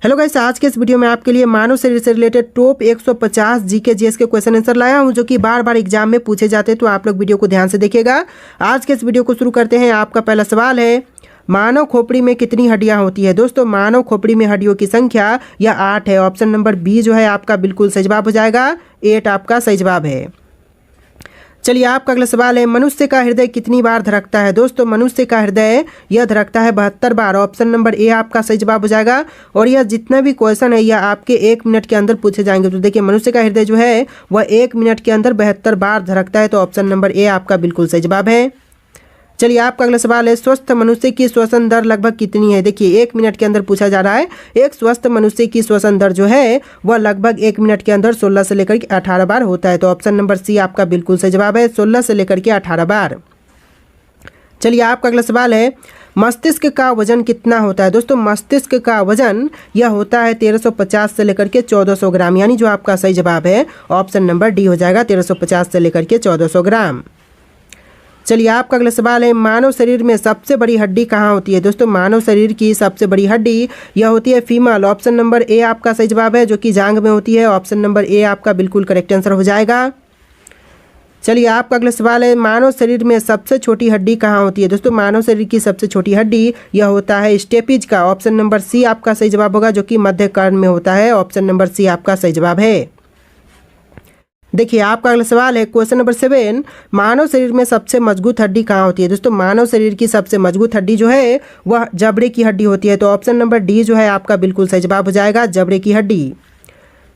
Hello guys, आज के इस वीडियो में आपके लिए मानव शरीर से रिलेटेड टॉप 150 जीके जीएस के क्वेश्चन आंसर लाया हूं जो कि बार बार एग्जाम में पूछे जाते हैं। तो आप लोग वीडियो को ध्यान से देखिएगा। आज के इस वीडियो को शुरू करते हैं। आपका पहला सवाल है, मानव खोपड़ी में कितनी हड्डियां होती है। दोस्तों, मानव खोपड़ी में हड्डियों की संख्या यह 8 है। ऑप्शन नंबर बी जो है आपका बिल्कुल सही जवाब हो जाएगा। 8 आपका सही जवाब है। चलिए, आपका अगला सवाल है, मनुष्य का हृदय कितनी बार धड़कता है। दोस्तों, मनुष्य का हृदय यह धड़कता है 72 बार। ऑप्शन नंबर ए आपका सही जवाब हो जाएगा। और यह जितना भी क्वेश्चन है यह आपके 1 मिनट के अंदर पूछे जाएंगे। तो देखिए, मनुष्य का हृदय जो है वह 1 मिनट के अंदर 72 बार धड़कता है। तो ऑप्शन नंबर ए आपका बिल्कुल सही जवाब है। चलिए, आपका अगला सवाल है, स्वस्थ मनुष्य की श्वसन दर लगभग कितनी है। देखिए, 1 मिनट के अंदर पूछा जा रहा है। एक स्वस्थ मनुष्य की श्वसन दर जो है वह लगभग 1 मिनट के अंदर 16 से लेकर के 18 बार होता है। तो ऑप्शन नंबर सी आपका बिल्कुल सही जवाब है, 16 से लेकर के 18 बार। चलिए, आपका अगला सवाल है, मस्तिष्क का वजन कितना होता है। दोस्तों, मस्तिष्क का वजन यह होता है 1350 से लेकर के 1400 ग्राम, यानी जो आपका सही जवाब है ऑप्शन नंबर डी हो जाएगा, 1350 से लेकर के 1400 ग्राम। चलिए, आपका अगला सवाल है, मानव शरीर में सबसे बड़ी हड्डी कहाँ होती है। दोस्तों, मानव शरीर की सबसे बड़ी हड्डी यह होती है फीमर। ऑप्शन नंबर ए आपका सही जवाब है, जो कि जांघ में होती है। ऑप्शन नंबर ए आपका बिल्कुल करेक्ट आंसर हो जाएगा। चलिए, आपका अगला सवाल है, मानव शरीर में सबसे छोटी हड्डी कहाँ होती है। दोस्तों, मानव शरीर की सबसे छोटी हड्डी यह होता है स्टेपिज का। ऑप्शन नंबर सी आपका सही जवाब होगा, जो कि मध्य कर्ण में होता है। ऑप्शन नंबर सी आपका सही जवाब है। देखिए, आपका अगला सवाल है, क्वेश्चन नंबर 7, मानव शरीर में सबसे मजबूत हड्डी कहाँ होती है। दोस्तों, मानव शरीर की सबसे मजबूत हड्डी जो है वह जबड़े की हड्डी होती है। तो ऑप्शन नंबर डी जो है आपका बिल्कुल सही जवाब हो जाएगा, जबड़े की हड्डी।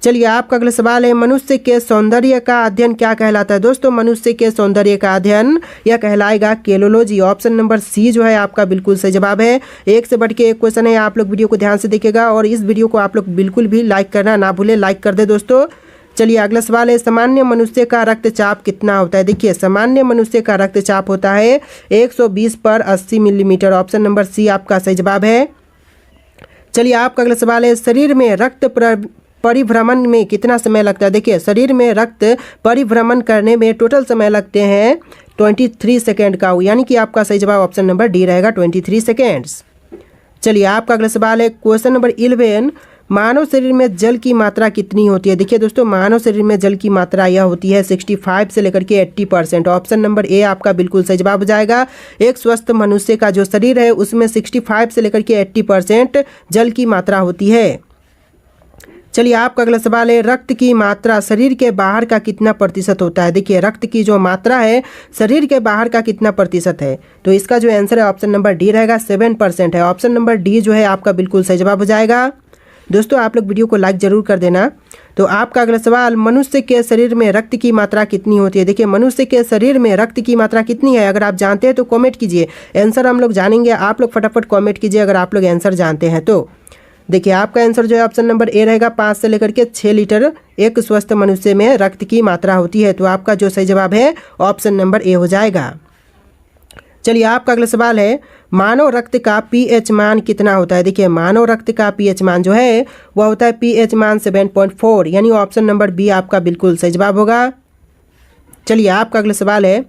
चलिए, आपका अगला सवाल है, मनुष्य के सौंदर्य का अध्ययन क्या कहलाता है। दोस्तों, मनुष्य के सौंदर्य का अध्ययन यह कहलाएगा केलोलॉजी। ऑप्शन नंबर सी जो है आपका बिल्कुल सही जवाब है। एक से बढ़ के एक क्वेश्चन है, आप लोग वीडियो को ध्यान से देखिएगा और इस वीडियो को आप लोग बिल्कुल भी लाइक करना ना भूलें, लाइक कर दे दोस्तों। चलिए, अगला सवाल है, सामान्य मनुष्य का रक्तचाप कितना होता है। देखिए, सामान्य मनुष्य का रक्तचाप होता है 120/80 मिलीमीटर। ऑप्शन नंबर सी आपका सही जवाब है। चलिए, आपका अगला सवाल है, शरीर में रक्त परिभ्रमण में कितना समय लगता है। देखिए, शरीर में रक्त परिभ्रमण करने में टोटल समय लगते हैं 23 सेकेंड का, यानी कि आपका सही जवाब ऑप्शन नंबर डी रहेगा, 23 सेकेंड्स। चलिए, आपका अगला सवाल है, क्वेश्चन नंबर 11, मानव शरीर में जल की मात्रा कितनी होती है। देखिए दोस्तों, मानव शरीर में जल की मात्रा यह होती है 65 से लेकर के 80%। ऑप्शन नंबर ए आपका बिल्कुल सही जवाब हो जाएगा। एक स्वस्थ मनुष्य का जो शरीर है उसमें 65 से लेकर के 80% जल की मात्रा होती है। चलिए, आपका अगला सवाल है, रक्त की मात्रा शरीर के बाहर का कितना प्रतिशत होता है। देखिए, रक्त की जो मात्रा है शरीर के बाहर का कितना प्रतिशत है। तो इसका जो आंसर है ऑप्शन नंबर डी रहेगा, 7% है। ऑप्शन नंबर डी जो है आपका बिल्कुल सही जवाब हो जाएगा। दोस्तों, आप लोग वीडियो को लाइक जरूर कर देना। तो आपका अगला सवाल, मनुष्य के शरीर में रक्त की मात्रा कितनी होती है। देखिए, मनुष्य के शरीर में रक्त की मात्रा कितनी है, अगर आप जानते हैं तो कमेंट कीजिए। आंसर हम लोग जानेंगे, आप लोग फटाफट कमेंट कीजिए अगर आप लोग आंसर जानते हैं तो। देखिए, आपका आंसर जो है ऑप्शन नंबर ए रहेगा, 5 से लेकर के 6 लीटर एक स्वस्थ मनुष्य में रक्त की मात्रा होती है। तो आपका जो सही जवाब है ऑप्शन नंबर ए हो जाएगा। चलिए, आपका अगला सवाल है, मानव रक्त का पीएच मान कितना होता है। देखिए, मानव रक्त का पीएच मान जो है वह होता है पीएच मान 7.4, यानी ऑप्शन नंबर बी आपका बिल्कुल सही जवाब होगा। चलिए, आपका अगला सवाल है,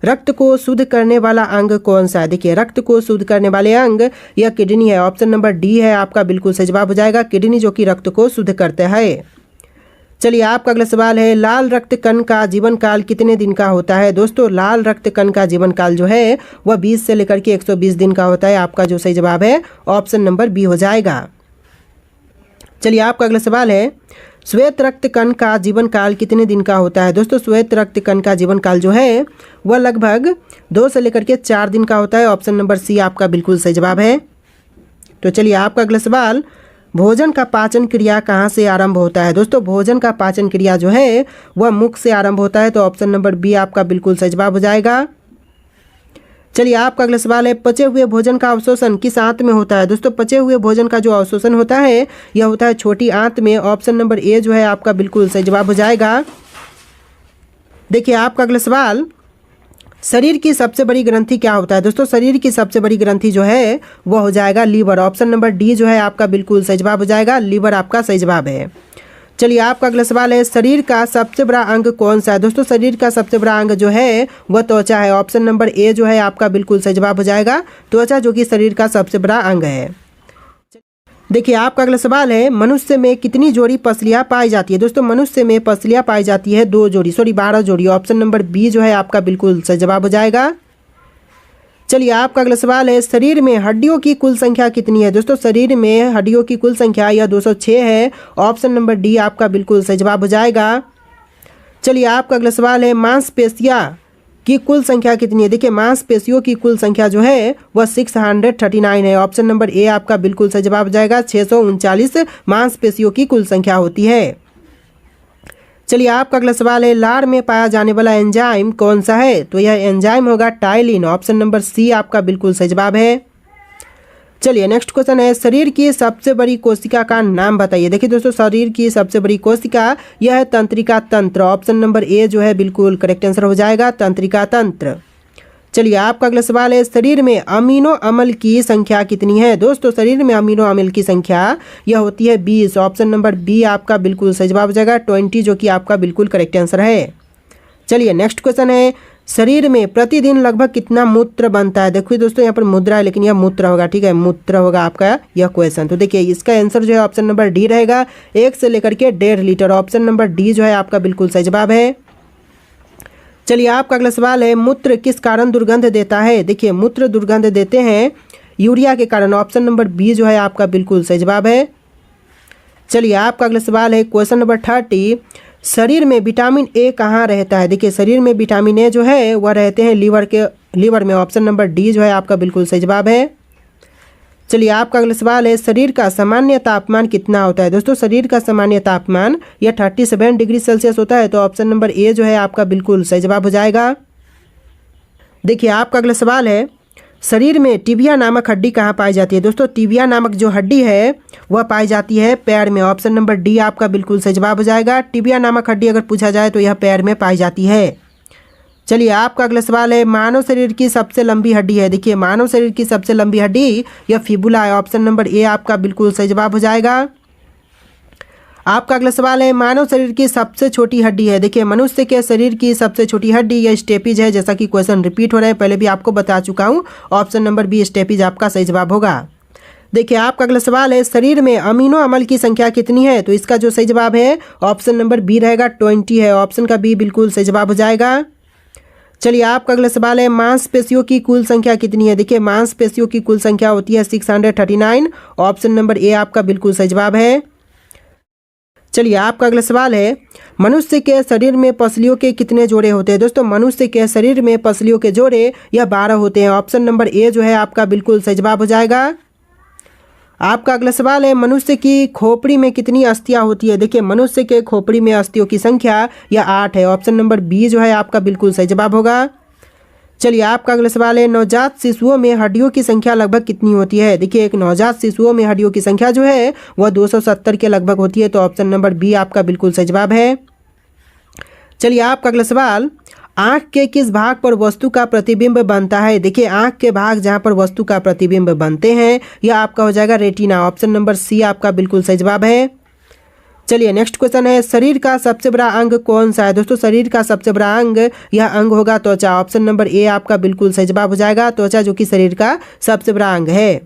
रक्त को शुद्ध करने वाला अंग कौन सा है। देखिए, रक्त को शुद्ध करने वाले अंग यह किडनी है। ऑप्शन नंबर डी है आपका बिल्कुल सही जवाब हो जाएगा, किडनी जो कि रक्त को शुद्ध करता है। चलिए, आपका अगला सवाल है, लाल रक्त कण का जीवन काल कितने दिन का होता है। दोस्तों, लाल रक्त कण का जीवन काल जो है वह 20 से लेकर के 120 दिन का होता है। आपका जो सही जवाब है ऑप्शन नंबर बी हो जाएगा। चलिए, आपका अगला सवाल है, श्वेत रक्त कण का जीवन काल कितने दिन का होता है। दोस्तों, श्वेत रक्त कण का जीवन काल जो है वह लगभग 2 से लेकर के 4 दिन का होता है। ऑप्शन नंबर सी आपका बिल्कुल सही जवाब है। तो चलिए, आपका अगला सवाल, भोजन का पाचन क्रिया कहाँ से आरंभ होता है। दोस्तों, भोजन का पाचन क्रिया जो है वह मुख से आरंभ होता है। तो ऑप्शन नंबर बी आपका बिल्कुल सही जवाब हो जाएगा। चलिए, आपका अगला सवाल है, पचे हुए भोजन का अवशोषण किस आंत में होता है। दोस्तों, पचे हुए भोजन का जो अवशोषण होता है यह होता है छोटी आंत में। ऑप्शन नंबर ए जो है आपका बिल्कुल सही जवाब हो जाएगा। देखिए, आपका अगला सवाल, शरीर की सबसे बड़ी ग्रंथि क्या होता है। दोस्तों, शरीर की सबसे बड़ी ग्रंथि जो है वह हो जाएगा लीवर। ऑप्शन नंबर डी जो है आपका बिल्कुल सही जवाब हो जाएगा, लीवर आपका सही जवाब है। चलिए, आपका अगला सवाल है, शरीर का सबसे बड़ा अंग कौन सा है। दोस्तों, शरीर का सबसे बड़ा अंग जो है वह त्वचा है। ऑप्शन नंबर ए जो है आपका बिल्कुल सही जवाब हो जाएगा, त्वचा जो कि शरीर का सबसे बड़ा अंग है। देखिए आपका अगला सवाल है, मनुष्य में कितनी जोड़ी पसलियाँ पाई जाती है। दोस्तों मनुष्य में पसलियाँ पाई जाती है 2 जोड़ी, 12 जोड़ी। ऑप्शन नंबर बी जो है आपका बिल्कुल सही जवाब हो जाएगा। चलिए आपका अगला सवाल है, शरीर में हड्डियों की कुल संख्या कितनी है। दोस्तों शरीर में हड्डियों की कुल संख्या यह 206 है। ऑप्शन नंबर डी आपका बिल्कुल सही जवाब हो जाएगा। चलिए आपका अगला सवाल है, मांसपेशियाँ की कुल संख्या कितनी है। देखिए मांसपेशियों की कुल संख्या जो है वह 639 है। ऑप्शन नंबर ए आपका बिल्कुल सही जवाब हो जाएगा। 639 मांसपेशियों की कुल संख्या होती है। चलिए आपका अगला सवाल है, लार में पाया जाने वाला एंजाइम कौन सा है। तो यह एंजाइम होगा टाइलिन। ऑप्शन नंबर सी आपका बिल्कुल सही जवाब है। चलिए नेक्स्ट क्वेश्चन है, शरीर की सबसे बड़ी कोशिका का नाम बताइए। देखिए दोस्तों शरीर की सबसे बड़ी कोशिका यह है तंत्रिका तंत्र। ऑप्शन नंबर ए जो है बिल्कुल करेक्ट आंसर हो जाएगा, तंत्रिका तंत्र। चलिए आपका अगला सवाल है, शरीर में अमीनो अम्ल की संख्या कितनी है। दोस्तों शरीर में अमीनो अम्ल की संख्या यह होती है 20। ऑप्शन नंबर बी आपका बिल्कुल सही जवाब हो जाएगा, 20, जो कि आपका बिल्कुल करेक्ट आंसर है। चलिए नेक्स्ट क्वेश्चन है, शरीर में प्रतिदिन लगभग कितना मूत्र बनता है। देखिए दोस्तों यहाँ पर मुद्रा है लेकिन यह मूत्र होगा, ठीक है, मूत्र होगा आपका यह क्वेश्चन। तो देखिए इसका आंसर जो है ऑप्शन नंबर डी रहेगा, 1 से लेकर के 1.5 लीटर। ऑप्शन नंबर डी जो है आपका बिल्कुल सही जवाब है। चलिए आपका अगला सवाल है, मूत्र किस कारण दुर्गंध देता है। देखिए मूत्र दुर्गंध देते हैं यूरिया के कारण। ऑप्शन नंबर बी जो है आपका बिल्कुल सही जवाब है। चलिए आपका अगला सवाल है, क्वेश्चन नंबर 30, शरीर में विटामिन ए कहाँ रहता है। देखिए शरीर में विटामिन ए जो है वह रहते हैं लीवर में। ऑप्शन नंबर डी जो है आपका बिल्कुल सही जवाब है। चलिए आपका अगला सवाल है, शरीर का सामान्य तापमान कितना होता है। दोस्तों शरीर का सामान्य तापमान यह 37 डिग्री सेल्सियस होता है। तो ऑप्शन नंबर ए जो है आपका बिल्कुल सही जवाब हो जाएगा। देखिए आपका अगला सवाल है, शरीर में टिबिया नामक हड्डी कहाँ पाई जाती है। दोस्तों टिबिया नामक जो हड्डी है वह पाई जाती है पैर में। ऑप्शन नंबर डी आपका बिल्कुल सही जवाब हो जाएगा। टिबिया नामक हड्डी अगर पूछा जाए तो यह पैर में पाई जाती है। चलिए आपका अगला सवाल है, मानव शरीर की सबसे लंबी हड्डी है। देखिए मानव शरीर की सबसे लंबी हड्डी यह फिबुला है। ऑप्शन नंबर ए आपका बिल्कुल सही जवाब हो जाएगा। आपका अगला सवाल है, मानव शरीर की सबसे छोटी हड्डी है। देखिए मनुष्य के शरीर की सबसे छोटी हड्डी यह स्टेपिज है। जैसा कि क्वेश्चन रिपीट हो रहा है, पहले भी आपको बता चुका हूँ। ऑप्शन नंबर बी स्टेपिज आपका सही जवाब होगा। देखिए आपका अगला सवाल है, शरीर में अमीनो अम्ल की संख्या कितनी है। तो इसका जो सही जवाब है ऑप्शन नंबर बी रहेगा, 20 है। ऑप्शन का बी बिल्कुल सही जवाब हो जाएगा। चलिए आपका अगला सवाल है, मांसपेशियों की कुल संख्या कितनी है। देखिए मांसपेशियों की कुल संख्या होती है 639। ऑप्शन नंबर ए आपका बिल्कुल सही जवाब है। चलिए आपका अगला सवाल है, मनुष्य के शरीर में पसलियों के कितने जोड़े होते हैं। दोस्तों मनुष्य के शरीर में पसलियों के जोड़े यह 12 होते हैं। ऑप्शन नंबर ए जो है आपका बिल्कुल सही जवाब हो जाएगा। आपका अगला सवाल है, मनुष्य की खोपड़ी में कितनी अस्थियां होती है। देखिए मनुष्य के खोपड़ी में अस्थियों की संख्या यह 8 है। ऑप्शन नंबर बी जो है आपका बिल्कुल सही जवाब होगा। चलिए आपका अगला सवाल है, नवजात शिशुओं में हड्डियों की संख्या लगभग कितनी होती है। देखिए एक नवजात शिशुओं में हड्डियों की संख्या जो है वह 270 के लगभग होती है। तो ऑप्शन नंबर बी आपका बिल्कुल सही जवाब है। चलिए आपका अगला सवाल, आँख के किस भाग पर वस्तु का प्रतिबिंब बनता है। देखिए आँख के भाग जहाँ पर वस्तु का प्रतिबिंब बनते हैं यह आपका हो जाएगा रेटिना। ऑप्शन नंबर सी आपका बिल्कुल सही जवाब है। चलिए नेक्स्ट क्वेश्चन है, शरीर का सबसे बड़ा अंग कौन सा है। दोस्तों शरीर का सबसे बड़ा अंग यह अंग होगा त्वचा। ऑप्शन नंबर ए आपका बिल्कुल सही जवाब हो जाएगा, त्वचा जो कि शरीर का सबसे बड़ा अंग है।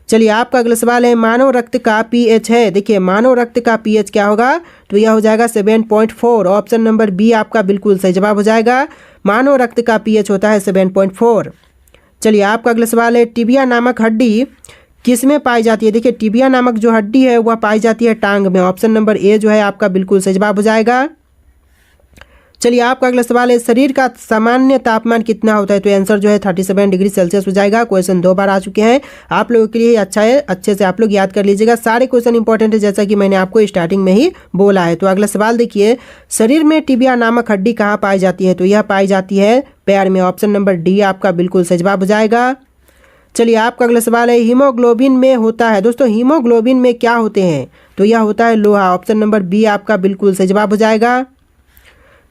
चलिए आपका अगला सवाल है, मानव रक्त का पीएच है। देखिए मानव रक्त का पीएच क्या होगा, तो यह हो जाएगा 7.4। ऑप्शन नंबर बी आपका बिल्कुल सही जवाब हो जाएगा। मानव रक्त का पीएच होता है 7.4। चलिए आपका अगला सवाल है, टिबिया नामक हड्डी किस में पाई जाती है। देखिए टिबिया नामक जो हड्डी है वह पाई जाती है टांग में। ऑप्शन नंबर ए जो है आपका बिल्कुल सही जवाब हो जाएगा। चलिए आपका अगला सवाल है, शरीर का सामान्य तापमान कितना होता है। तो आंसर जो है 37 डिग्री सेल्सियस हो जाएगा। क्वेश्चन 2 बार आ चुके हैं, आप लोगों के लिए अच्छा है, अच्छे से आप लोग याद कर लीजिएगा। सारे क्वेश्चन इंपॉर्टेंट है जैसा कि मैंने आपको स्टार्टिंग में ही बोला है। तो अगला सवाल देखिए, शरीर में टिबिया नामक हड्डी कहाँ पाई जाती है। तो यह पाई जाती है पैर में। ऑप्शन नंबर डी आपका बिल्कुल सही जवाब हो जाएगा। चलिए आपका अगला सवाल है, हीमोग्लोबिन में होता है। दोस्तों हीमोग्लोबिन में क्या होते हैं, तो यह होता है लोहा। ऑप्शन नंबर बी आपका बिल्कुल सही जवाब हो जाएगा।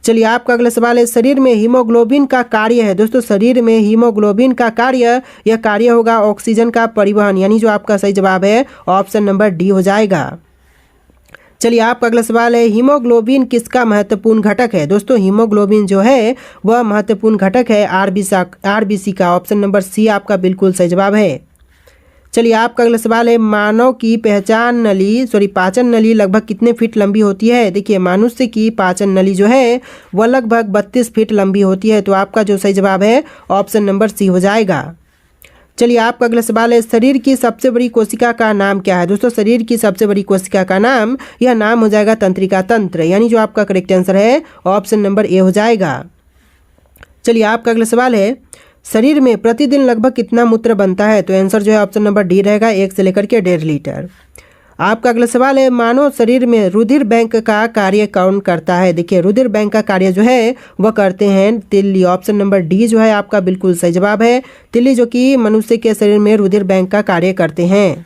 चलिए आपका अगला सवाल है, शरीर में हीमोग्लोबिन का कार्य है। दोस्तों शरीर में हीमोग्लोबिन का कार्य, यह कार्य होगा ऑक्सीजन का परिवहन, यानी जो आपका सही जवाब है ऑप्शन नंबर डी हो जाएगा। चलिए आपका अगला सवाल है, हीमोग्लोबिन किसका महत्वपूर्ण घटक है। दोस्तों हीमोग्लोबिन जो है वह महत्वपूर्ण घटक है आरबीसी का। ऑप्शन नंबर सी आपका बिल्कुल सही जवाब है। चलिए आपका अगला सवाल है, मानव की पाचन नली लगभग कितने फीट लंबी होती है। देखिए मनुष्य की पाचन नली जो है वह लगभग 32 फीट लंबी होती है। तो आपका जो सही जवाब है ऑप्शन नंबर सी हो जाएगा। चलिए आपका अगला सवाल है, शरीर की सबसे बड़ी कोशिका का नाम क्या है। दोस्तों शरीर की सबसे बड़ी कोशिका का नाम, यह नाम हो जाएगा तंत्रिका तंत्र, यानी जो आपका करेक्ट आंसर है ऑप्शन नंबर ए हो जाएगा। चलिए आपका अगला सवाल है, शरीर में प्रतिदिन लगभग कितना मूत्र बनता है। तो आंसर जो है ऑप्शन नंबर डी रहेगा, 1 से लेकर के 1.5 लीटर। आपका अगला सवाल है, मानव शरीर में रुधिर बैंक का कार्य कौन करता है। देखिए रुधिर बैंक का कार्य जो है वह करते हैं तिल्ली। ऑप्शन नंबर डी जो है आपका बिल्कुल सही जवाब है, तिल्ली जो कि मनुष्य के शरीर में रुधिर बैंक का कार्य करते हैं।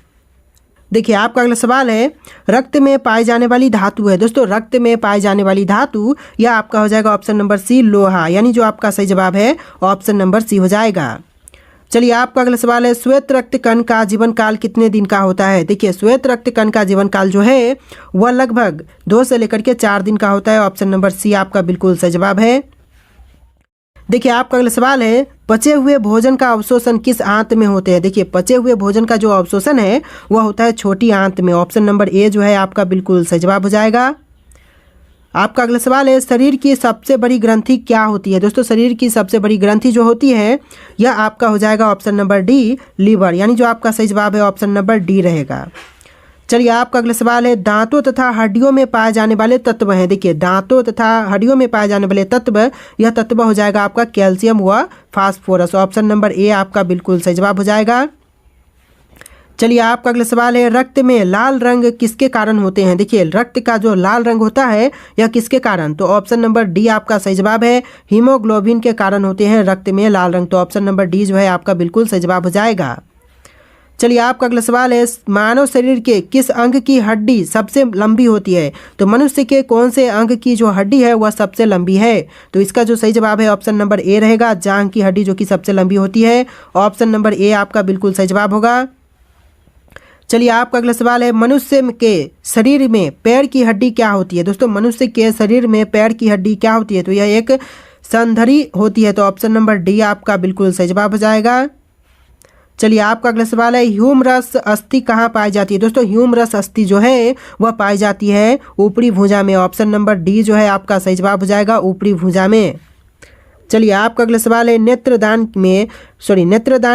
देखिए आपका अगला सवाल है, रक्त में पाई जाने वाली धातु है। दोस्तों रक्त में पाई जाने वाली धातु यह आपका हो जाएगा ऑप्शन नंबर सी, लोहा, यानी जो आपका सही जवाब है ऑप्शन नंबर सी हो जाएगा। चलिए आपका अगला सवाल है, श्वेत रक्त कण का जीवन काल कितने दिन का होता है। देखिए श्वेत रक्त कण का जीवन काल जो है वह लगभग 2 से लेकर के 4 दिन का होता है। ऑप्शन नंबर सी आपका बिल्कुल सही जवाब है। देखिए आपका अगला सवाल है, पचे हुए भोजन का अवशोषण किस आंत में होते हैं। देखिए पचे हुए भोजन का जो अवशोषण है वह होता है छोटी आंत में। ऑप्शन नंबर ए जो है आपका बिल्कुल सही जवाब हो जाएगा। आपका अगला सवाल है, शरीर की सबसे बड़ी ग्रंथि क्या होती है। दोस्तों शरीर की सबसे बड़ी ग्रंथि जो होती है यह आपका हो जाएगा ऑप्शन नंबर डी, लीवर, यानी जो आपका सही जवाब है ऑप्शन नंबर डी रहेगा। चलिए आपका अगला सवाल है, दांतों तथा हड्डियों में पाए जाने वाले तत्व हैं। देखिए दांतों तथा हड्डियों में पाए जाने वाले तत्व, यह तत्व हो जाएगा आपका कैल्शियम व फास्फोरस। ऑप्शन नंबर ए आपका बिल्कुल सही जवाब हो जाएगा। चलिए आपका अगला सवाल है, रक्त में लाल रंग किसके कारण होते हैं। देखिए रक्त का जो लाल रंग होता है यह किसके कारण, तो ऑप्शन नंबर डी आपका सही जवाब है, हीमोग्लोबिन के कारण होते हैं रक्त में लाल रंग। तो ऑप्शन नंबर डी जो है आपका बिल्कुल सही जवाब हो जाएगा। चलिए आपका अगला सवाल है, मानव शरीर के किस अंग की हड्डी सबसे लंबी होती है। तो मनुष्य के कौन से अंग की जो हड्डी है वह सबसे लंबी है। तो इसका जो सही जवाब है ऑप्शन नंबर ए रहेगा, जांघ की हड्डी जो कि सबसे लंबी होती है। ऑप्शन नंबर ए आपका बिल्कुल सही जवाब होगा। चलिए आपका अगला सवाल है, मनुष्य के शरीर में पैर की हड्डी क्या होती है। दोस्तों मनुष्य के शरीर में पैर की हड्डी क्या होती है, तो यह एक संधरी होती है। तो ऑप्शन नंबर डी आपका बिल्कुल सही जवाब हो जाएगा। चलिए आपका अगला सवाल है, ह्यूमरस अस्थि कहाँ पाई जाती है। दोस्तों ह्यूमरस अस्थि जो है वह पाई जाती है ऊपरी भुजा में। ऑप्शन नंबर डी जो है आपका सही जवाब हो जाएगा, ऊपरी भुजा में। चलिए आपका अगला सवाल है, नेत्रदान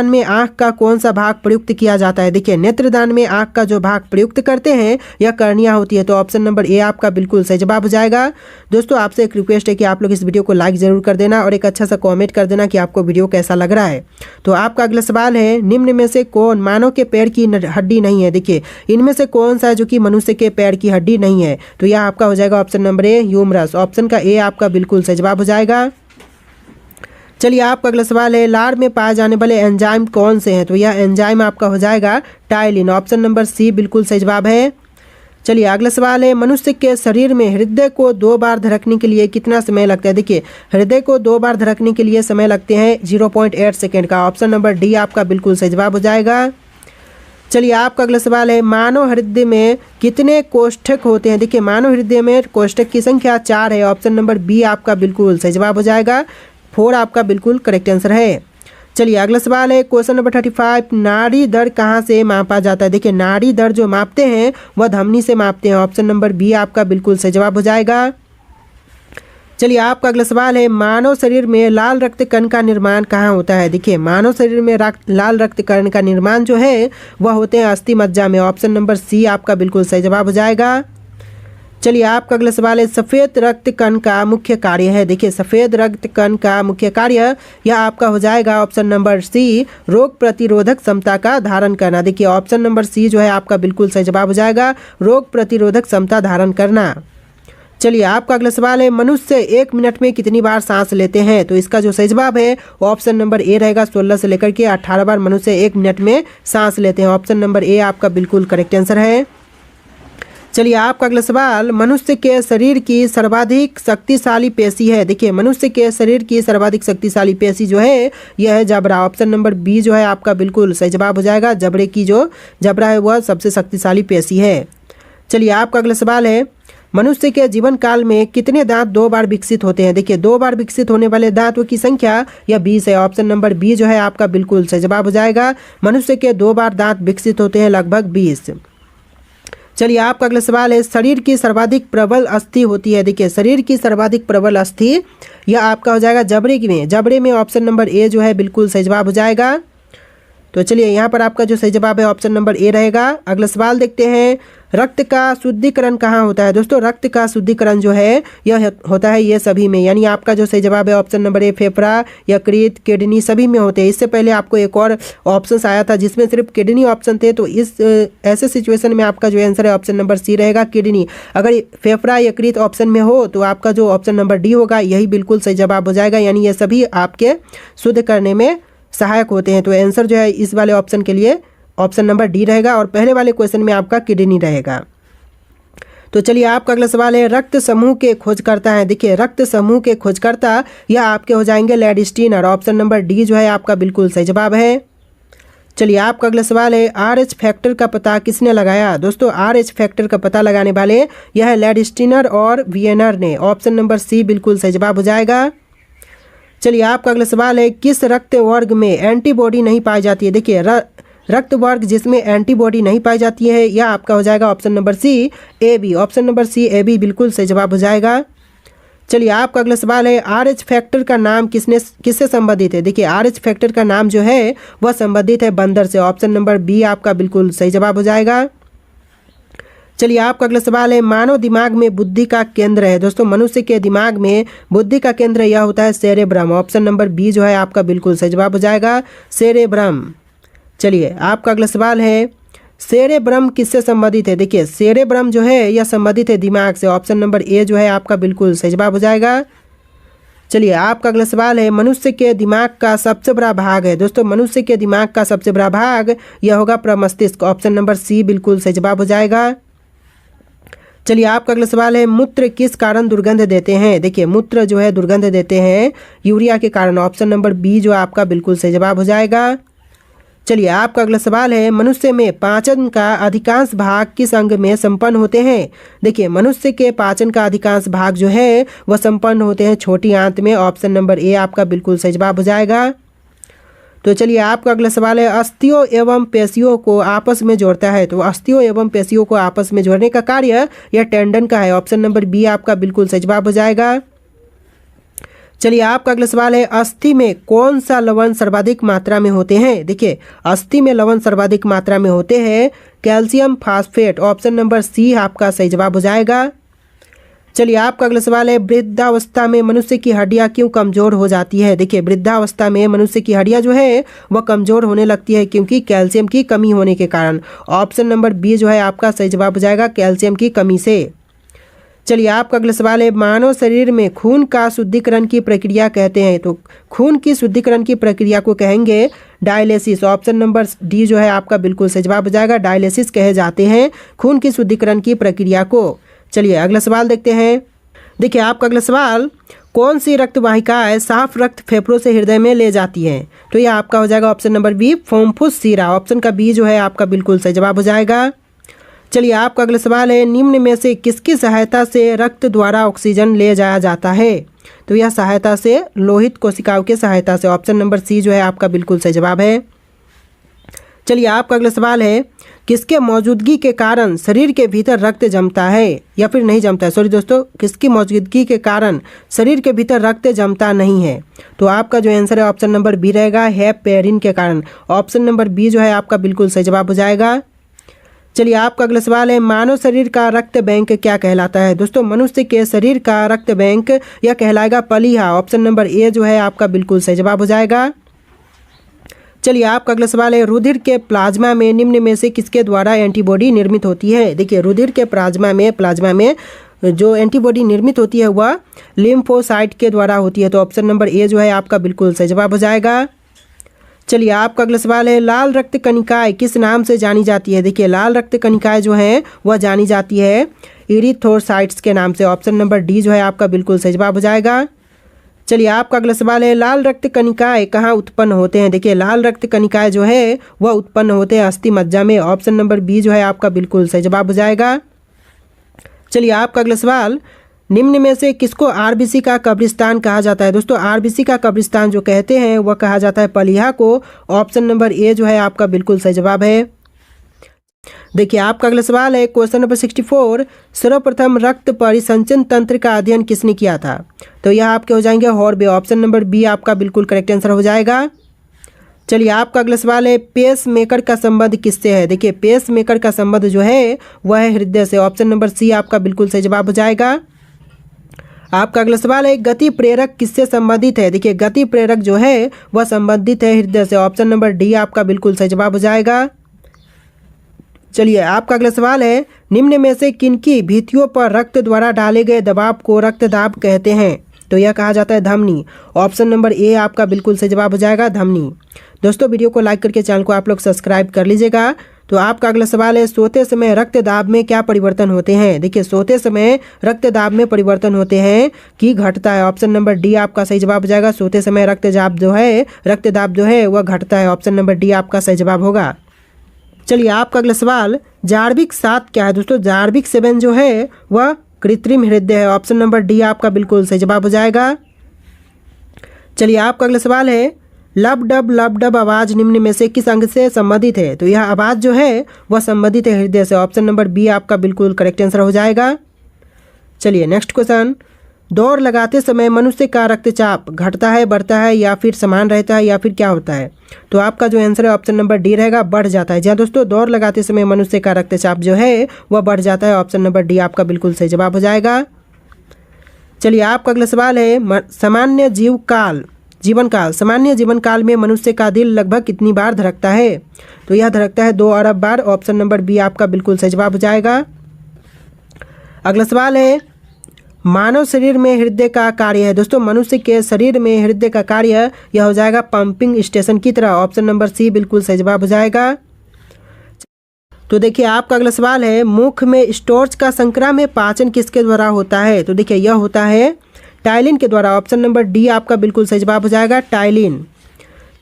में आंख का कौन सा भाग प्रयुक्त किया जाता है। देखिए नेत्रदान में आंख का जो भाग प्रयुक्त करते हैं यह कर्निया होती है। तो ऑप्शन नंबर ए आपका बिल्कुल सही जवाब हो जाएगा। दोस्तों आपसे एक रिक्वेस्ट है कि आप लोग इस वीडियो को लाइक जरूर कर देना और एक अच्छा सा कमेंट कर देना कि आपको वीडियो कैसा लग रहा है। तो आपका अगला सवाल है, निम्न में से कौन मानव के पैर की हड्डी नहीं है। देखिए इनमें से कौन सा है जो कि मनुष्य के पैर की हड्डी नहीं है, तो यह आपका हो जाएगा option number A, humerus. Option का ए आपका बिल्कुल सही जवाब हो जाएगा। चलिए आपका अगला सवाल है, लार में पाए जाने वाले एंजाइम कौन से हैं। तो यह एंजाइम आपका हो जाएगा टाइलिन। ऑप्शन नंबर सी बिल्कुल सही जवाब है। चलिए अगला सवाल है, मनुष्य के शरीर में हृदय को 2 बार धड़कने के लिए कितना समय लगता है। देखिए हृदय को 2 बार धड़कने के लिए समय लगते हैं 0.8 सेकेंड का। ऑप्शन नंबर डी आपका बिल्कुल सही जवाब हो जाएगा। चलिए आपका अगला सवाल है, मानव हृदय में कितने कोष्ठक होते हैं। देखिए मानव हृदय में कोष्ठक की संख्या 4 है। ऑप्शन नंबर बी आपका बिल्कुल सही जवाब हो जाएगा, 4 आपका बिल्कुल करेक्ट आंसर है। चलिए अगला सवाल है, क्वेश्चन नंबर 35, नाड़ी दर कहाँ से मापा जाता है। देखिए नाड़ी दर जो मापते हैं वह धमनी से मापते हैं। ऑप्शन नंबर बी आपका बिल्कुल सही जवाब हो जाएगा। चलिए आपका अगला सवाल है, मानव शरीर में लाल रक्त कण का निर्माण कहाँ होता है। देखिए मानव शरीर में लाल रक्त कण का निर्माण जो है वह होते हैं अस्थि मज्जा में। ऑप्शन नंबर सी आपका बिल्कुल सही जवाब हो जाएगा। चलिए आपका अगला सवाल है, सफ़ेद रक्त कण का मुख्य कार्य है। देखिए सफ़ेद रक्त कण का मुख्य कार्य यह आपका हो जाएगा ऑप्शन नंबर सी, रोग प्रतिरोधक क्षमता का धारण करना। देखिए ऑप्शन नंबर सी जो है आपका बिल्कुल सही जवाब हो जाएगा, रोग प्रतिरोधक क्षमता धारण करना। चलिए आपका अगला सवाल है, मनुष्य 1 मिनट में कितनी बार सांस लेते हैं। तो इसका जो सही जवाब है ऑप्शन नंबर ए रहेगा, 16 से लेकर के 18 बार मनुष्य 1 मिनट में सांस लेते हैं। ऑप्शन नंबर ए आपका बिल्कुल करेक्ट आंसर है। चलिए आपका अगला सवाल, मनुष्य के शरीर की सर्वाधिक शक्तिशाली पेशी है। देखिए मनुष्य के शरीर की सर्वाधिक शक्तिशाली पेशी जो है यह है जबड़ा। ऑप्शन नंबर बी जो है आपका बिल्कुल सही जवाब हो जाएगा, जबड़े की जो जबड़ा है वह सबसे शक्तिशाली पेशी है। चलिए आपका अगला सवाल है, मनुष्य के जीवन काल में कितने दांत 2 बार विकसित होते हैं? देखिए 2 बार विकसित होने वाले दांतों की संख्या यह 20 है। ऑप्शन नंबर बी जो है आपका बिल्कुल सही जवाब हो जाएगा। मनुष्य के 2 बार दांत विकसित होते हैं, लगभग 20। चलिए आपका अगला सवाल है, शरीर की सर्वाधिक प्रबल अस्थि होती है। देखिए शरीर की सर्वाधिक प्रबल अस्थि यह आपका हो जाएगा जबड़े में ऑप्शन नंबर ए जो है बिल्कुल सही जवाब हो जाएगा। तो चलिए यहाँ पर आपका जो सही जवाब है ऑप्शन नंबर ए रहेगा। अगला सवाल देखते हैं, रक्त का शुद्धिकरण कहाँ होता है? दोस्तों रक्त का शुद्धिकरण जो है यह होता है ये सभी में, यानी आपका जो सही जवाब है ऑप्शन नंबर ए फेफड़ा, यकृत, किडनी सभी में होते हैं। इससे पहले आपको एक और ऑप्शन आया था जिसमें सिर्फ किडनी ऑप्शन थे, तो इस ऐसे सिचुएशन में आपका जो आंसर है ऑप्शन नंबर सी रहेगा, किडनी। अगर फेफड़ा यकृत ऑप्शन में हो तो आपका जो ऑप्शन नंबर डी होगा यही बिल्कुल सही जवाब हो जाएगा, यानी ये सभी आपके शुद्ध करने में सहायक होते हैं। तो आंसर जो है इस वाले ऑप्शन के लिए ऑप्शन नंबर डी रहेगा और पहले वाले क्वेश्चन में आपका किडनी रहेगा। तो चलिए आपका अगला सवाल है, रक्त समूह के खोजकर्ता हैं। देखिए रक्त समूह के खोजकर्ता यह आपके हो जाएंगे लैडिस्टीनर। ऑप्शन नंबर डी जो है आपका बिल्कुल सही जवाब है। चलिए आपका अगला सवाल है, RH फैक्टर का पता किसने लगाया? दोस्तों RH फैक्टर का पता लगाने वाले यह है लैडिस्टीनर और वियनर ने। ऑप्शन नंबर सी बिल्कुल सही जवाब हो जाएगा। चलिए आपका अगला सवाल है, किस रक्त वर्ग में एंटीबॉडी नहीं पाई जाती है? देखिए रक्त वर्ग जिसमें एंटीबॉडी नहीं पाई जाती है यह आपका हो जाएगा option number C A B. Option number C A B बिल्कुल सही जवाब हो जाएगा। चलिए आपका अगला सवाल है, RH फैक्टर का नाम किससे संबंधित है? देखिए RH फैक्टर का नाम जो है वह संबंधित है बंदर से। ऑप्शन नंबर बी आपका बिल्कुल सही जवाब हो जाएगा। चलिए आपका अगला सवाल है, मानव दिमाग में बुद्धि का केंद्र है। दोस्तों मनुष्य के दिमाग में बुद्धि का केंद्र यह होता है सेरेब्रम। ऑप्शन नंबर बी जो है आपका बिल्कुल सही जवाब हो जाएगा, सेरेब्रम। चलिए आपका अगला सवाल है, सेरेब्रम किससे संबंधित है? देखिए सेरेब्रम जो है यह संबंधित है दिमाग से। ऑप्शन नंबर ए जो है आपका बिल्कुल सही जवाब हो जाएगा। चलिए आपका अगला सवाल है, मनुष्य के दिमाग का सबसे बड़ा भाग है। दोस्तों मनुष्य के दिमाग का सबसे बड़ा भाग यह होगा प्रमस्तिष्क। ऑप्शन नंबर सी बिल्कुल सही जवाब हो जाएगा। चलिए आपका अगला सवाल है, मूत्र किस कारण दुर्गंध देते हैं? देखिए मूत्र जो है दुर्गंध देते हैं यूरिया के कारण। ऑप्शन नंबर बी जो आपका बिल्कुल सही जवाब हो जाएगा। चलिए आपका अगला सवाल है, मनुष्य में पाचन का अधिकांश भाग किस अंग में संपन्न होते हैं? देखिए मनुष्य के पाचन का अधिकांश भाग जो है वह संपन्न होते हैं छोटी आंत में। ऑप्शन नंबर ए आपका बिल्कुल सही जवाब हो जाएगा। तो चलिए आपका अगला सवाल है, अस्थियों एवं पेशियों को आपस में जोड़ता है। तो अस्थियों एवं पेशियों को आपस में जोड़ने का कार्य यह टेंडन का है। ऑप्शन नंबर बी आपका बिल्कुल सही जवाब हो जाएगा। चलिए आपका अगला सवाल है, अस्थि में कौन सा लवण सर्वाधिक मात्रा में होते हैं? देखिए अस्थि में लवण सर्वाधिक मात्रा में होते हैं calcium phosphate. Option number C आपका सही जवाब हो जाएगा। चलिए आपका अगला सवाल है, वृद्धावस्था में मनुष्य की हड्डियां क्यों कमजोर हो जाती है? देखिए वृद्धावस्था में मनुष्य की हड्डियां जो है वह कमजोर होने लगती है क्योंकि कैल्शियम की कमी होने के कारण। ऑप्शन नंबर बी जो है आपका सही जवाब हो जाएगा, कैल्शियम की कमी से। चलिए आपका अगला सवाल है, मानव शरीर में खून का शुद्धिकरण की प्रक्रिया कहते हैं। तो खून की शुद्धिकरण की प्रक्रिया को कहेंगे डायलिसिस। ऑप्शन नंबर डी जो है आपका बिल्कुल सही जवाब हो जाएगा, डायलिसिस कहे जाते हैं खून की शुद्धिकरण की प्रक्रिया को। चलिए अगला सवाल देखते हैं। देखिए आपका अगला सवाल, कौन सी रक्त वाहिकाएं साफ रक्त फेफड़ों से हृदय में ले जाती हैं? तो यह आपका हो जाएगा ऑप्शन नंबर बी, फोम्फुस सीरा। ऑप्शन का बी जो है आपका बिल्कुल सही जवाब हो जाएगा। चलिए आपका अगला सवाल है, निम्न में से किसकी सहायता से रक्त द्वारा ऑक्सीजन ले जाया जाता है? तो यह सहायता से लोहित कोशिकाओं की सहायता से। ऑप्शन नंबर सी जो है आपका बिल्कुल सही जवाब है। चलिए आपका अगला सवाल है, किसके मौजूदगी के कारण शरीर के भीतर रक्त जमता है या फिर नहीं जमता है? सॉरी दोस्तों, किसकी मौजूदगी के कारण शरीर के भीतर रक्त जमता नहीं है? तो आपका जो आंसर है ऑप्शन नंबर बी रहेगा, हेपेरिन के कारण। ऑप्शन नंबर बी जो है आपका बिल्कुल सही जवाब हो जाएगा। चलिए आपका अगला सवाल है, मानव शरीर का रक्त बैंक क्या कहलाता है? दोस्तों मनुष्य के शरीर का रक्त बैंक यह कहलाएगा पलीहा। ऑप्शन नंबर ए जो है आपका बिल्कुल सही जवाब हो जाएगा। चलिए आपका अगला सवाल है, रुधिर के प्लाज्मा में निम्न में से किसके द्वारा एंटीबॉडी निर्मित होती है? देखिए रुधिर के प्लाज्मा में जो एंटीबॉडी निर्मित होती है वह लिम्फोसाइट के द्वारा होती है। तो ऑप्शन नंबर ए जो है आपका बिल्कुल सही जवाब हो जाएगा। चलिए आपका अगला सवाल है, लाल रक्त कणिकाएं किस नाम से जानी जाती है? देखिए लाल रक्त कणिकाएं जो हैं वह जानी जाती है इरिथ्रोसाइट्स के नाम से। ऑप्शन नंबर डी जो है आपका बिल्कुल सही जवाब हो जाएगा। चलिए आपका अगला सवाल है, लाल रक्त कणिकाएं कहाँ उत्पन्न होते हैं? देखिए लाल रक्त कणिकाएं जो है वह उत्पन्न होते हैं अस्थि मज्जा में। ऑप्शन नंबर बी जो है आपका बिल्कुल सही जवाब हो जाएगा। चलिए आपका अगला सवाल, निम्न में से किसको आरबीसी का कब्रिस्तान कहा जाता है? दोस्तों आरबीसी का कब्रिस्तान जो कहते हैं वह कहा जाता है पलिहा को। ऑप्शन नंबर ए जो है आपका बिल्कुल सही जवाब है। देखिए आपका अगला सवाल है क्वेश्चन नंबर 64, सर्वप्रथम रक्त परिसंचन तंत्र का अध्ययन किसने किया था? तो यह आपके हो जाएंगे हॉर्बे। ऑप्शन नंबर बी आपका बिल्कुल करेक्ट आंसर हो जाएगा। चलिए आपका अगला सवाल है पेस मेकर का संबंध किससे है? देखिए पेस मेकर का संबंध जो है वह है हृदय से। ऑप्शन नंबर सी आपका बिल्कुल सही जवाब हो जाएगा। आपका अगला सवाल है गति प्रेरक किससे संबंधित है? देखिए गति प्रेरक जो है वह संबंधित है हृदय से। ऑप्शन नंबर डी आपका बिल्कुल सही जवाब हो जाएगा। चलिए आपका अगला सवाल है निम्न में से किनकी भित्तियों पर रक्त द्वारा डाले गए दबाव को रक्तदाब कहते हैं? तो यह कहा जाता है धमनी। ऑप्शन नंबर ए आपका बिल्कुल सही जवाब हो जाएगा, धमनी। दोस्तों वीडियो को लाइक करके चैनल को आप लोग सब्सक्राइब कर लीजिएगा। तो आपका अगला सवाल है सोते समय रक्तदाब में क्या परिवर्तन होते हैं? देखिए सोते समय रक्तदाब में परिवर्तन होते हैं कि घटता है। ऑप्शन नंबर डी आपका सही जवाब हो जाएगा। सोते समय रक्तदाब जो है वह घटता है। ऑप्शन नंबर डी आपका सही जवाब होगा। चलिए आपका अगला सवाल जार्विक 7 क्या है? दोस्तों जार्विक 7 जो है वह कृत्रिम हृदय है। ऑप्शन नंबर डी आपका बिल्कुल सही जवाब हो जाएगा। चलिए आपका अगला सवाल है लब डब आवाज़ निम्न में से किस अंग से संबंधित है? तो यह आवाज़ जो है वह संबंधित है हृदय से। ऑप्शन नंबर बी आपका बिल्कुल करेक्ट आंसर हो जाएगा। चलिए नेक्स्ट क्वेश्चन, दौड़ लगाते समय मनुष्य का रक्तचाप घटता है, बढ़ता है या फिर समान रहता है या फिर क्या होता है? तो आपका जो आंसर है ऑप्शन नंबर डी रहेगा, बढ़ जाता है। जी हाँ दोस्तों, दौड़ लगाते समय मनुष्य का रक्तचाप जो है वह बढ़ जाता है। ऑप्शन नंबर डी आपका बिल्कुल सही जवाब हो जाएगा। चलिए आपका अगला सवाल है सामान्य जीवन काल में मनुष्य का दिल लगभग कितनी बार धड़कता है? तो यह धड़कता है 2 अरब बार। ऑप्शन नंबर बी आपका बिल्कुल सही जवाब हो जाएगा। अगला सवाल है मानव शरीर में हृदय का कार्य है। दोस्तों मनुष्य के शरीर में हृदय का कार्य यह हो जाएगा पंपिंग स्टेशन की तरह। ऑप्शन नंबर सी बिल्कुल सही जवाब हो जाएगा। तो देखिए आपका अगला सवाल है मुख में स्टोर्च का संक्राम में पाचन किसके द्वारा होता है? तो देखिए यह होता है टाइलिन के द्वारा। ऑप्शन नंबर डी आपका बिल्कुल सही जवाब हो जाएगा, टाइलिन।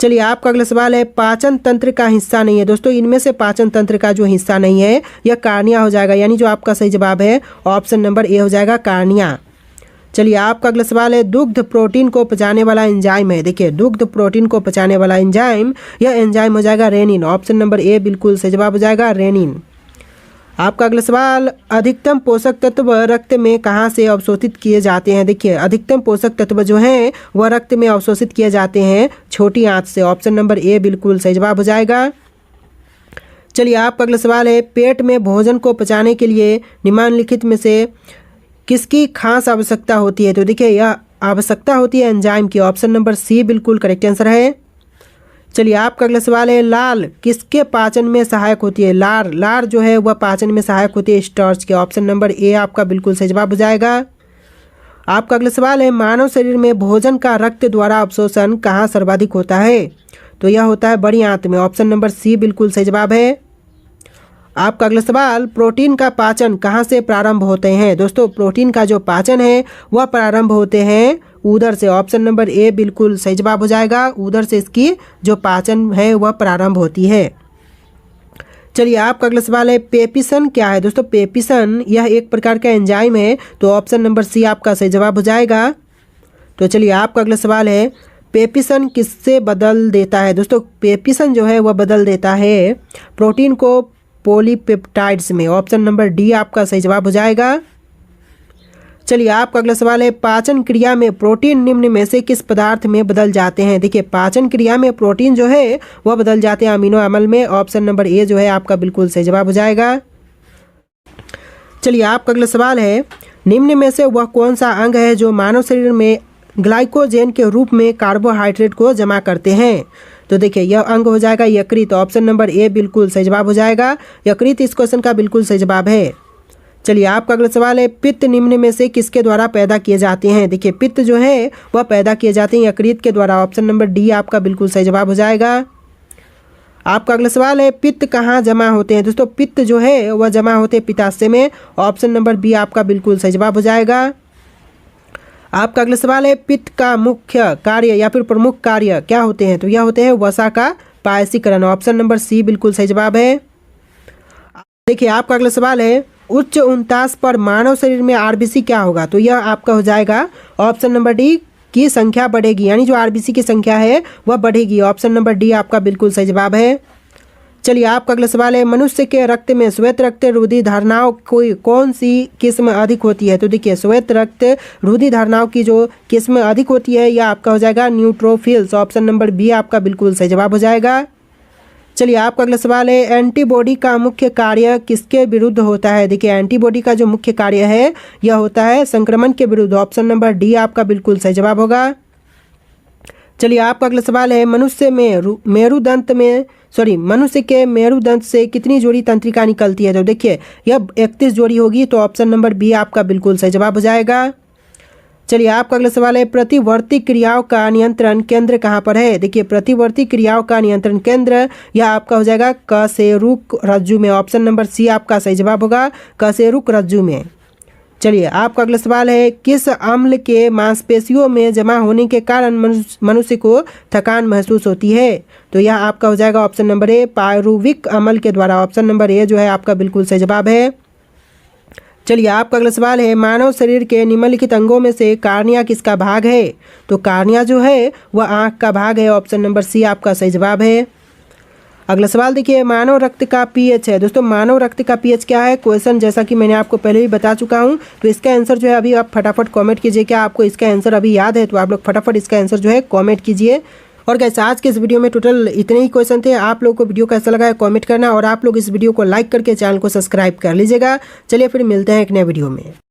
चलिए आपका अगला सवाल है पाचन तंत्र का हिस्सा नहीं है। दोस्तों इनमें से पाचन तंत्र का जो हिस्सा नहीं है यह कार्निया हो जाएगा, यानी जो आपका सही जवाब है ऑप्शन नंबर ए हो जाएगा, कार्निया। चलिए आपका अगला सवाल है दुग्ध प्रोटीन को पचाने वाला एंजाइम है। देखिए दुग्ध प्रोटीन को पचाने वाला एंजाइम, यह एंजाइम हो जाएगा रेनिन। ऑप्शन नंबर ए बिल्कुल सही जवाब हो जाएगा, रेनिन। आपका अगला सवाल अधिकतम पोषक तत्व रक्त में कहाँ से अवशोषित किए जाते हैं? देखिए अधिकतम पोषक तत्व जो हैं वह रक्त में अवशोषित किए जाते हैं छोटी आंत से। ऑप्शन नंबर ए बिल्कुल सही जवाब हो जाएगा। चलिए आपका अगला सवाल है पेट में भोजन को पचाने के लिए निम्नलिखित में से किसकी खास आवश्यकता होती है? तो देखिए यह आवश्यकता होती है एंजाइम की। ऑप्शन नंबर सी बिल्कुल करेक्ट आंसर है। चलिए आपका अगला सवाल है लाल किसके पाचन में सहायक होती है? लार जो है वह पाचन में सहायक होती है स्टार्च के। ऑप्शन नंबर ए आपका बिल्कुल सही जवाब हो जाएगा। आपका अगला सवाल है मानव शरीर में भोजन का रक्त द्वारा अवशोषण कहाँ सर्वाधिक होता है? तो यह होता है बड़ी आंत में। ऑप्शन नंबर सी बिल्कुल सही जवाब है। आपका अगला सवाल प्रोटीन का पाचन कहाँ से प्रारंभ होते हैं? दोस्तों प्रोटीन का जो पाचन है वह प्रारंभ होते हैं उदर से। ऑप्शन नंबर ए बिल्कुल सही जवाब हो जाएगा, उदर से इसकी जो पाचन है वह प्रारंभ होती है। चलिए आपका अगला सवाल है पेपिसन क्या है? दोस्तों पेपिसन यह एक प्रकार का एंजाइम है। तो ऑप्शन नंबर सी आपका सही जवाब हो जाएगा। तो चलिए आपका अगला सवाल है पेपिसन किससे बदल देता है? दोस्तों पेपिसन जो है वह बदल देता है प्रोटीन को पॉलीपेप्टाइड्स में। ऑप्शन नंबर डी आपका सही जवाब हो जाएगा। चलिए आपका अगला सवाल है पाचन क्रिया में प्रोटीन निम्न में से किस पदार्थ में बदल जाते हैं? देखिए पाचन क्रिया में प्रोटीन जो है वह बदल जाते हैं अमीनो अम्ल में। ऑप्शन नंबर ए जो है आपका बिल्कुल सही जवाब हो जाएगा। चलिए आपका अगला सवाल है निम्न में से वह कौन सा अंग है जो मानव शरीर में ग्लाइकोजेन के रूप में कार्बोहाइड्रेट को जमा करते हैं? तो देखिए यह अंग हो जाएगा यकृत। ऑप्शन नंबर ए बिल्कुल सही जवाब हो जाएगा, यकृत इस क्वेश्चन का बिल्कुल सही जवाब है। चलिए आपका अगला सवाल है पित्त निम्न में से किसके द्वारा पैदा किए जाते हैं? देखिए पित्त जो है वह पैदा किए जाते हैं यकृत के द्वारा। ऑप्शन नंबर डी आपका बिल्कुल सही जवाब हो जाएगा। आपका अगला सवाल है पित्त कहाँ जमा होते हैं? दोस्तों पित्त जो है वह जमा होते हैं पित्ताशय में। ऑप्शन नंबर बी आपका बिल्कुल सही जवाब हो जाएगा। आपका अगला सवाल है पित्त का मुख्य कार्य या फिर प्रमुख कार्य क्या होते हैं? तो यह होते हैं वसा का पायसीकरण। ऑप्शन नंबर सी बिल्कुल सही जवाब है। देखिए आपका अगला सवाल है उच्च 49 पर मानव शरीर में आरबीसी क्या होगा? तो यह आपका हो जाएगा ऑप्शन नंबर डी की संख्या बढ़ेगी, यानी जो आरबीसी की संख्या है वह बढ़ेगी। ऑप्शन नंबर डी आपका बिल्कुल सही जवाब है। चलिए आपका अगला सवाल है, मनुष्य के रक्त में श्वेत रक्त रुधिर धारणाओं कोई कौन सी किस्म अधिक होती है? तो देखिए श्वेत रक्त रुधिर धारणाओं की जो किस्म अधिक होती है यह आपका हो जाएगा न्यूट्रोफिल्स। ऑप्शन नंबर बी आपका बिल्कुल सही जवाब हो जाएगा। चलिए आपका अगला सवाल है, एंटीबॉडी का मुख्य कार्य किसके विरुद्ध होता है? देखिए एंटीबॉडी का जो मुख्य कार्य है यह होता है संक्रमण के विरुद्ध। ऑप्शन नंबर डी आपका बिल्कुल सही जवाब होगा। चलिए आपका अगला सवाल है, मनुष्य के मेरुदंत से कितनी जोड़ी तंत्रिका निकलती है? तो देखिए यह 31 जोड़ी होगी। तो ऑप्शन नंबर बी आपका बिल्कुल सही जवाब हो जाएगा। चलिए आपका अगला सवाल है, प्रतिवर्ती क्रियाओं का नियंत्रण केंद्र कहाँ पर है? देखिए प्रतिवर्ती क्रियाओं का नियंत्रण केंद्र यह आपका हो जाएगा कशेरुक रज्जु में। ऑप्शन नंबर सी आपका सही जवाब होगा, कशेरुक रज्जु में। चलिए आपका अगला सवाल है, किस अम्ल के मांसपेशियों में जमा होने के कारण मनुष्य को थकान महसूस होती है? तो यह आपका हो जाएगा ऑप्शन नंबर ए पायरुविक अम्ल के द्वारा। ऑप्शन नंबर ए जो है आपका बिल्कुल सही जवाब है। चलिए आपका अगला सवाल है, मानव शरीर के निम्नलिखित अंगों में से कार्निया किसका भाग है? तो कार्निया जो है वह आँख का भाग है। ऑप्शन नंबर सी आपका सही जवाब है। अगला सवाल देखिए, मानव रक्त का पीएच है। दोस्तों मानव रक्त का पीएच क्या है? क्वेश्चन जैसा कि मैंने आपको पहले ही बता चुका हूं, तो इसका आंसर जो है अभी आप फटाफट कमेंट कीजिए। क्या आपको इसका आंसर अभी याद है? तो आप लोग फटाफट इसका आंसर जो है कमेंट कीजिए। और गाइस आज के इस वीडियो में टोटल इतने ही क्वेश्चन थे। आप लोगों को वीडियो कैसा लगा है कमेंट करना, और आप लोग इस वीडियो को लाइक करके चैनल को सब्सक्राइब कर लीजिएगा। चलिए फिर मिलते हैं एक नए वीडियो में।